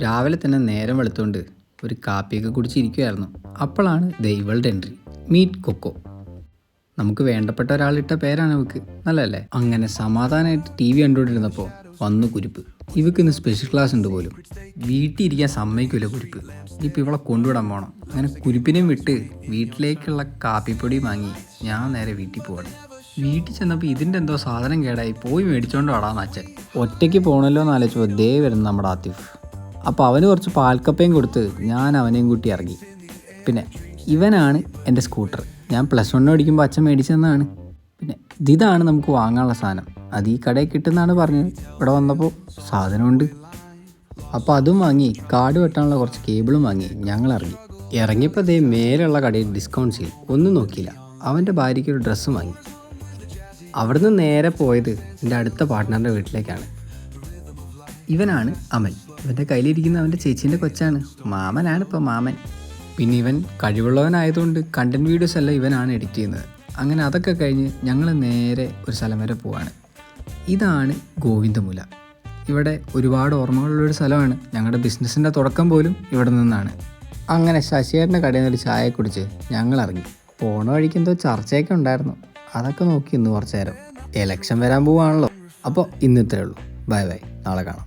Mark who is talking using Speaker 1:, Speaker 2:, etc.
Speaker 1: രാവിലെ തന്നെ നേരം വെളുത്തുകൊണ്ട് ഒരു കാപ്പിയൊക്കെ കുടിച്ചിരിക്കുമായിരുന്നു. അപ്പോഴാണ് ഇവളുടെ എൻട്രി. Meet cocoa. നമുക്ക് വേണ്ടപ്പെട്ട ഒരാളിട്ട പേരാണ് ഇവക്ക്, നല്ലല്ലേ? അങ്ങനെ സമാധാനമായിട്ട് TV കണ്ടുകൊണ്ടിരുന്നപ്പോൾ വന്നു കുരിപ്പ്. ഇവക്ക് ഇന്ന് സ്പെഷ്യൽ ക്ലാസ് ഉണ്ട് പോലും. വീട്ടിൽ ഇരിക്കാൻ സമ്മതിക്കില്ല കുരിപ്പ്. ഇനിയിപ്പോൾ ഇവളെ കൊണ്ടുവിടാൻ പോകണം. അങ്ങനെ കുരിപ്പിനെയും വിട്ട് വീട്ടിലേക്കുള്ള കാപ്പിപ്പൊടി വാങ്ങി ഞാൻ നേരെ വീട്ടിൽ പോവാണ്. വീട്ടിൽ ചെന്നപ്പോൾ ഇതിൻ്റെ എന്തോ സാധനം കേടായി, പോയി മേടിച്ചോണ്ട് വാടാന്ന് അച്ഛൻ. ഒറ്റയ്ക്ക് പോകണല്ലോ എന്ന് ആലോചിച്ചപ്പോൾ ദേ വരുന്നു നമ്മുടെ ആത്തിഫ്. അപ്പോൾ അവന് കുറച്ച് പാൽക്കപ്പയും കൊടുത്ത് ഞാൻ അവനെയും കൂട്ടി ഇറങ്ങി. പിന്നെ ഇവനാണ് എൻ്റെ സ്കൂട്ടർ. ഞാൻ +1 പഠിക്കുമ്പോൾ അച്ഛൻ മേടിച്ചതെന്നാണ്. പിന്നെ ഇതാണ് നമുക്ക് വാങ്ങാനുള്ള സാധനം. അത് ഈ കടയിൽ കിട്ടുന്നതാണ് പറഞ്ഞത്. ഇവിടെ വന്നപ്പോൾ സാധനമുണ്ട്. അപ്പോൾ അതും വാങ്ങി, കാർഡ് വെട്ടാനുള്ള കുറച്ച് കേബിളും വാങ്ങി ഞങ്ങൾ ഇറങ്ങി. ഇറങ്ങിയപ്പോൾ ദേ മേലുള്ള കടയിൽ ഡിസ്കൗണ്ട് സെയിൽ. ഒന്നും നോക്കിയില്ല, അവൻ്റെ ഭാര്യയ്ക്ക് ഒരു ഡ്രസ്സും വാങ്ങി. അവിടുന്ന് നേരെ പോയത് എൻ്റെ അടുത്ത പാർട്ട്ണറിൻ്റെ വീട്ടിലേക്കാണ്. ഇവനാണ് അമൽ. ഇവൻ്റെ കയ്യിലിരിക്കുന്ന അവൻ്റെ ചേച്ചീൻ്റെ കൊച്ചാണ്. മാമനാണ് ഇപ്പോൾ മാമൻ. പിന്നെ ഇവൻ കഴിവുള്ളവനായതുകൊണ്ട് കണ്ടൻറ് വീഡിയോസ് എല്ലാം ഇവനാണ് എഡിറ്റ് ചെയ്യുന്നത്. അങ്ങനെ അതൊക്കെ കഴിഞ്ഞ് ഞങ്ങൾ നേരെ ഒരു സ്ഥലം വരെ പോവാണ്. ഇതാണ് ഗോവിന്ദമുല. ഇവിടെ ഒരുപാട് ഓർമ്മകളുള്ളൊരു സ്ഥലമാണ്. ഞങ്ങളുടെ ബിസിനസ്സിൻ്റെ തുടക്കം പോലും ഇവിടെ നിന്നാണ്. അങ്ങനെ ശശിയേട്ടൻ്റെ കടയിൽ നിന്നൊരു ചായ കുടിച്ച് ഞങ്ങൾ ഇറങ്ങി. പോണ വഴിക്ക് എന്തോ ചർച്ചയൊക്കെ ഉണ്ടായിരുന്നു. അതൊക്കെ നോക്കി ഇന്ന് കുറച്ച് നേരം. എലക്ഷൻ വരാൻ പോവുകയാണല്ലോ. അപ്പോൾ ഇന്ന് ഇത്രയേ ഉള്ളൂ. ബൈ ബൈ, നാളെ കാണാം.